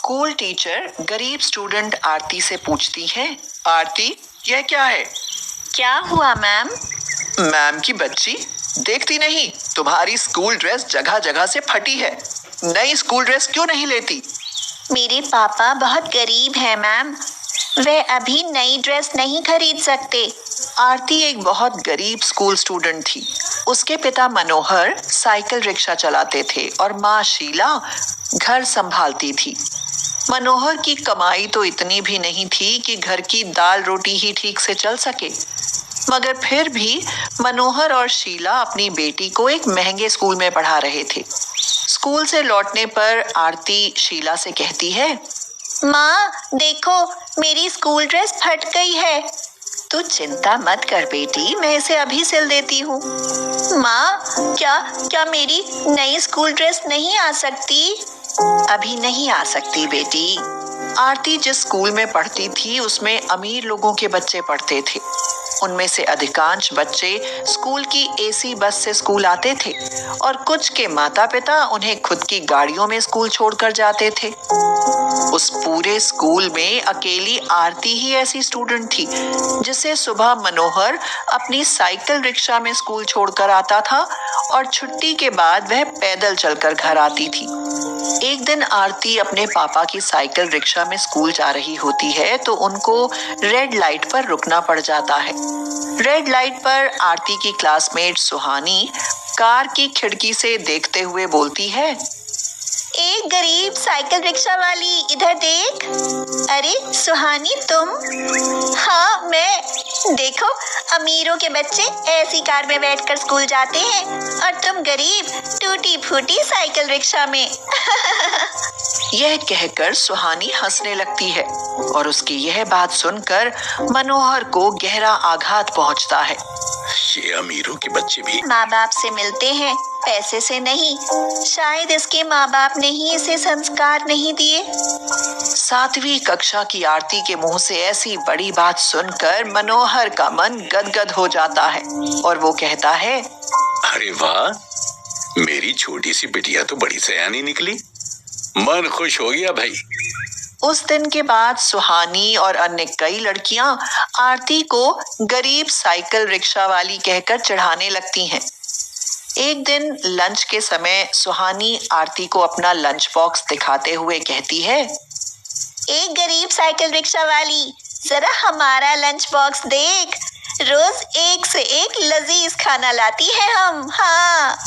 School teacher गरीब student आरती से पूछती है, आरती यह क्या है? क्या हुआ मैम? मैम की बच्ची, देखती नहीं तुम्हारी स्कूल ड्रेस जगह जगह से फटी है। नई स्कूल ड्रेस क्यों नहीं लेती? मेरे पापा बहुत गरीब हैं मैम, वे अभी नई ड्रेस नहीं खरीद सकते। आरती एक बहुत गरीब स्कूल स्टूडेंट थी। उसके पिता मनोहर साइकिल रिक्शा चलाते थे और माँ शीला घर संभालती थी। मनोहर की कमाई तो इतनी भी नहीं थी कि घर की दाल रोटी ही ठीक से चल सके, मगर फिर भी मनोहर और शीला अपनी बेटी को एक महंगे स्कूल में पढ़ा रहे थे। स्कूल से लौटने पर आरती शीला से कहती है, माँ देखो, मेरी स्कूल ड्रेस फट गई है। तू चिंता मत कर बेटी, मैं इसे अभी सिल देती हूँ। माँ क्या मेरी नई स्कूल ड्रेस नहीं आ सकती? अभी नहीं आ सकती बेटी। आरती जिस स्कूल में पढ़ती थी उसमें अमीर लोगों के बच्चे पढ़ते थे। उनमें से अधिकांश बच्चे स्कूल की एसी बस से स्कूल आते थे और कुछ के माता पिता उन्हें खुद की गाड़ियों में स्कूल छोड़कर जाते थे। उस पूरे स्कूल में अकेली आरती ही ऐसी स्टूडेंट थी जिसे सुबह मनोहर अपनी साइकिल रिक्शा में स्कूल छोड़कर आता था और छुट्टी के बाद वह पैदल चलकर घर आती थी। एक दिन आरती अपने पापा की साइकिल रिक्शा में स्कूल जा रही होती है तो उनको रेड लाइट पर रुकना पड़ जाता है। रेड लाइट पर आरती की क्लासमेट सुहानी कार की खिड़की से देखते हुए बोलती है, एक गरीब साइकिल रिक्शा वाली, इधर देख। अरे सुहानी तुम? हाँ मैं। देखो, अमीरों के बच्चे ऐसी कार में बैठकर स्कूल जाते हैं और तुम गरीब टूटी फूटी साइकिल रिक्शा में। यह कहकर सुहानी हंसने लगती है और उसकी यह बात सुनकर मनोहर को गहरा आघात पहुंचता है। ये अमीरों के बच्चे भी माँ बाप से मिलते हैं, पैसे से नहीं। शायद इसके माँ बाप ने ही इसे संस्कार नहीं दिए। 7वीं कक्षा की आरती के मुंह से ऐसी बड़ी बात सुनकर मनोहर का मन गदगद हो जाता है और वो कहता है, अरे वाह, मेरी छोटी सी बिटिया तो बड़ी सयानी निकली। मन खुश हो गया भाई। उस दिन के बाद सुहानी और अन्य कई लड़कियां आरती को गरीब साइकिल रिक्शा वाली कहकर चिढ़ाने लगती हैं। एक दिन लंच के समय सुहानी आरती को अपना लंच बॉक्स दिखाते हुए कहती है, एक गरीब साइकिल रिक्शा वाली, जरा हमारा लंच बॉक्स देख। रोज एक से एक लजीज खाना लाती है हम। हाँ,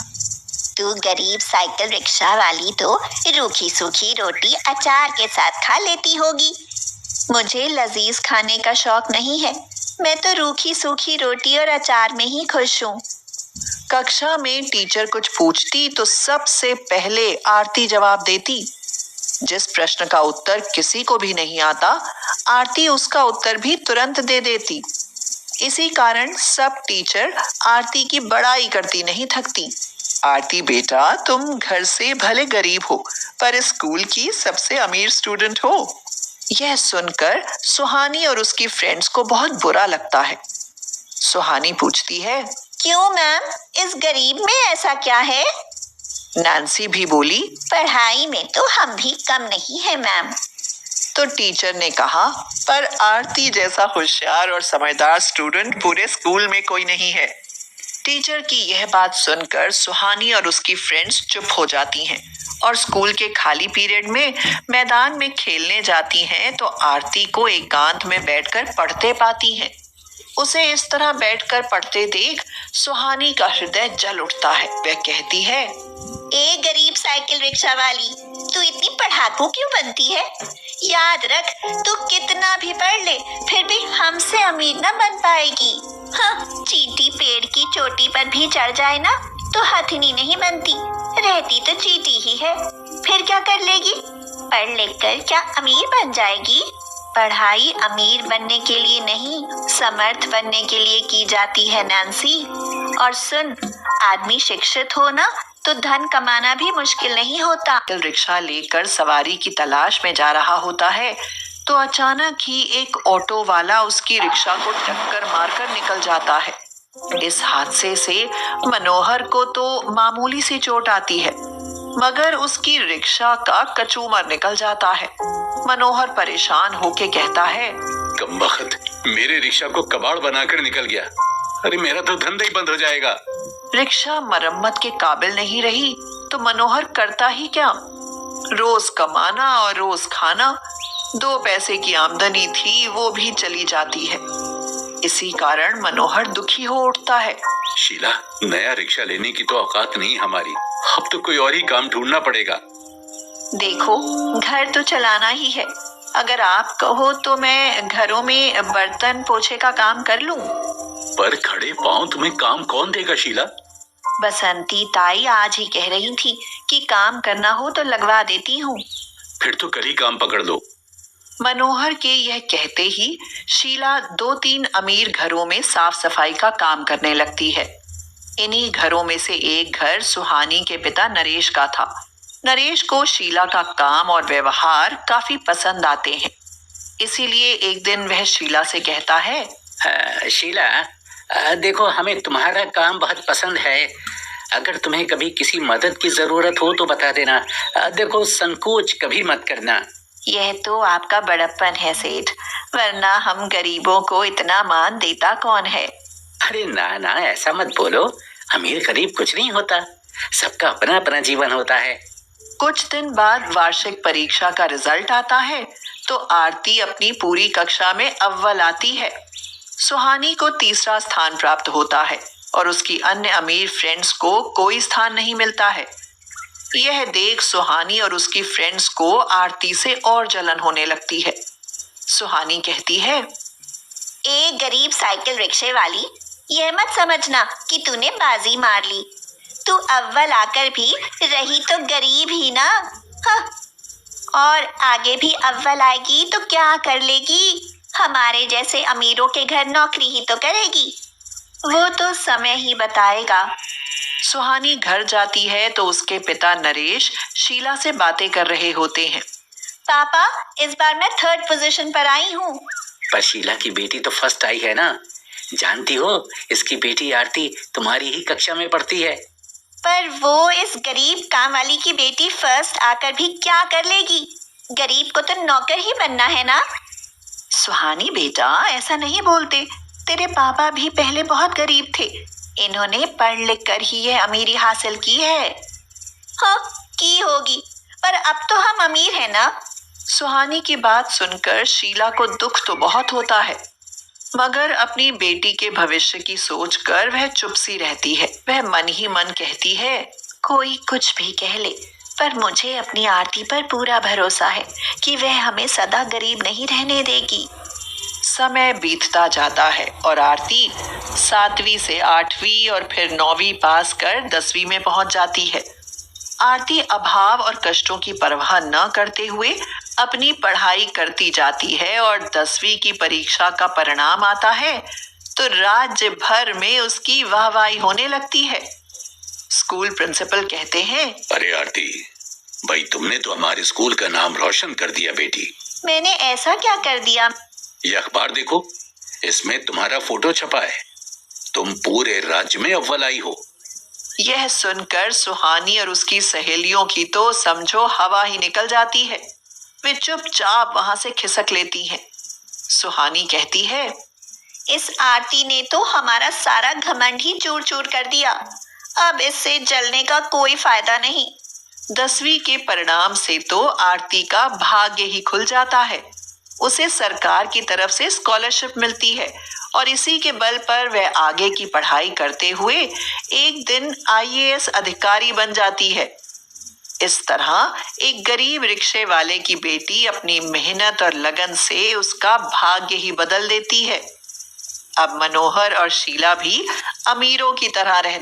तू गरीब साइकिल रिक्शा वाली तो रूखी सूखी रोटी अचार के साथ खा लेती होगी। मुझे लजीज खाने का शौक नहीं है, मैं तो रूखी सूखी रोटी और अचार में ही खुश हूँ। कक्षा में टीचर कुछ पूछती तो सबसे पहले आरती जवाब देती। जिस प्रश्न का उत्तर किसी को भी नहीं आता, आरती उसका उत्तर भी तुरंत दे देती। इसी कारण सब टीचर आरती की बड़ाई करती नहीं थकती। आरती बेटा, तुम घर से भले गरीब हो पर स्कूल की सबसे अमीर स्टूडेंट हो। यह सुनकर सुहानी और उसकी फ्रेंड्स को बहुत बुरा लगता है। सुहानी पूछती है, क्यों मैम, इस गरीब में ऐसा क्या है? नैन्सी भी बोली, पढ़ाई में तो हम भी कम नहीं है मैम। तो टीचर ने कहा, पर आरती जैसा होशियार और समझदार स्टूडेंट पूरे स्कूल में कोई नहीं है। टीचर की यह बात सुनकर सुहानी और उसकी फ्रेंड्स चुप हो जाती हैं और स्कूल के खाली पीरियड में मैदान में खेलने जाती हैं तो आरती को एकांत में बैठकर पढ़ते पाती हैं। उसे इस तरह बैठकर पढ़ते देख सुहानी का हृदय जल उठता है। वह कहती है, ए गरीब साइकिल रिक्शा वाली, तू इतनी पढ़ाकू क्यों बनती है? याद रख, तू कितना भी पढ़ ले फिर भी हमसे अमीर न बन पाएगी। हाँ, चींटी पेड़ की चोटी पर भी चढ़ जाए ना तो हथनी नहीं बनती, रहती तो चींटी ही है। फिर क्या कर लेगी? पढ़ लिख कर क्या अमीर बन जाएगी? पढ़ाई अमीर बनने के लिए नहीं, समर्थ बनने के लिए की जाती है नैन्सी। और सुन, आदमी शिक्षित हो ना तो धन कमाना भी मुश्किल नहीं होता। रिक्शा लेकर सवारी की तलाश में जा रहा होता है तो अचानक ही एक ऑटो वाला उसकी रिक्शा को टक्कर मारकर निकल जाता है। इस हादसे से मनोहर को तो मामूली सी चोट आती है, मगर उसकी रिक्शा का कचूमर निकल जाता है। मनोहर परेशान होके कहता है, कमबख्त, मेरे रिक्शा को कबाड़ बनाकर निकल गया। अरे मेरा तो धंधा ही बंद हो जाएगा। रिक्शा मरम्मत के काबिल नहीं रही तो मनोहर करता ही क्या। रोज कमाना और रोज खाना, 2 पैसे की आमदनी थी वो भी चली जाती है। इसी कारण मनोहर दुखी हो उठता है। शीला, नया रिक्शा लेने की तो औकात नहीं हमारी, अब तो कोई और ही काम ढूंढना पड़ेगा। देखो, घर तो चलाना ही है। अगर आप कहो तो मैं घरों में बर्तन पोछे का काम कर लूं। पर खड़े पांव तुम्हें काम कौन देगा शीला? बसंती ताई आज ही कह रही थी कि काम करना हो तो लगवा देती हूँ। फिर तो कल ही काम पकड़ लो। मनोहर के यह कहते ही शीला 2-3 अमीर घरों में साफ सफाई का काम करने लगती है। इन्हीं घरों में से एक घर सुहानी के पिता नरेश का था। नरेश को शीला का काम और व्यवहार काफी पसंद आते हैं। इसीलिए एक दिन वह शीला से कहता है, शीला, देखो, हमें तुम्हारा काम बहुत पसंद है। अगर तुम्हें कभी किसी मदद की जरूरत हो तो बता देना। देखो, संकोच कभी मत करना। यह तो आपका बड़प्पन है सेठ, वरना हम गरीबों को इतना मान देता कौन है। अरे ना ना, ऐसा मत बोलो। अमीर गरीब कुछ नहीं होता, सबका अपना अपना जीवन होता है। कुछ दिन बाद वार्षिक परीक्षा का रिजल्ट आता है तो आरती अपनी पूरी कक्षा में अव्वल आती है। सुहानी को 3रा स्थान प्राप्त होता है और उसकी अन्य अमीर फ्रेंड्स को कोई स्थान नहीं मिलता है। यह देख सुहानी और उसकी फ्रेंड्स को आरती से और जलन होने लगती है। सुहानी कहती है, ए गरीब साइकिल रिक्शे वाली, यह मत समझना कि तूने बाजी मार ली। तू अव्वल आकर भी रही तो गरीब ही ना। हाँ। और आगे भी अव्वल आएगी तो क्या कर लेगी? हमारे जैसे अमीरों के घर नौकरी ही तो करेगी। वो तो समय ही बताएगा। सुहानी घर जाती है तो उसके पिता नरेश शीला से बातें कर रहे होते हैं। पापा, इस बार मैं 3rd पोजीशन पर आई हूँ। पर शीला की बेटी तो फर्स्ट आई है ना। जानती हो, इसकी बेटी आरती तुम्हारी ही कक्षा में पढ़ती है। पर वो इस गरीब काम वाली की बेटी फर्स्ट आकर भी क्या कर लेगी? गरीब को तो नौकर ही बनना है ना। सुहानी बेटा, ऐसा नहीं बोलते। तेरे पापा भी पहले बहुत गरीब थे। इन्होंने पढ़ लिख कर ही यह अमीरी हासिल की है। हाँ, की होगी, पर अब तो हम अमीर हैं ना। सुहानी की बात सुनकर शीला को दुख तो बहुत होता है, मगर अपनी बेटी के भविष्य की सोचकर वह चुप सी रहती है। वह मन ही मन कहती है, कोई कुछ भी कह ले, पर मुझे अपनी आरती पर पूरा भरोसा है कि वह हमें सदा गरीब नहीं रहने देगी। समय बीतता जाता है और आरती 7वीं से 8वीं और फिर 9वीं पास कर 10वीं में पहुंच जाती है। आरती अभाव और कष्टों की परवाह न करते हुए अपनी पढ़ाई करती जाती है और 10वीं की परीक्षा का परिणाम आता है तो राज्य भर में उसकी वाहवाही होने लगती है। स्कूल प्रिंसिपल कहते हैं, अरे आरती भाई, तुमने तो हमारे स्कूल का नाम रोशन कर दिया बेटी। मैंने ऐसा क्या कर दिया? ये अखबार देखो, इसमें तुम्हारा फोटो छपा है। तुम पूरे राज्य में अव्वल आई हो। यह सुनकर सुहानी और उसकी सहेलियों की तो समझो हवा ही निकल जाती है। वे चुपचाप वहां से खिसक लेती हैं। सुहानी कहती है, इस आरती ने तो हमारा सारा घमंड ही चूर चूर कर दिया। अब इससे जलने का कोई फायदा नहीं। 10वीं के परिणाम से तो आरती का भाग्य ही खुल जाता है। उसे सरकार की तरफ से स्कॉलरशिप मिलती है और इसी के बल पर वह आगे की पढ़ाई करते हुए एक दिन IAS अधिकारी बन जाती है। इस तरह एक गरीब रिक्शे वाले की बेटी अपनी मेहनत और लगन से उसका भाग्य ही बदल देती है। अब मनोहर और शीला भी अमीरों की तरह रहने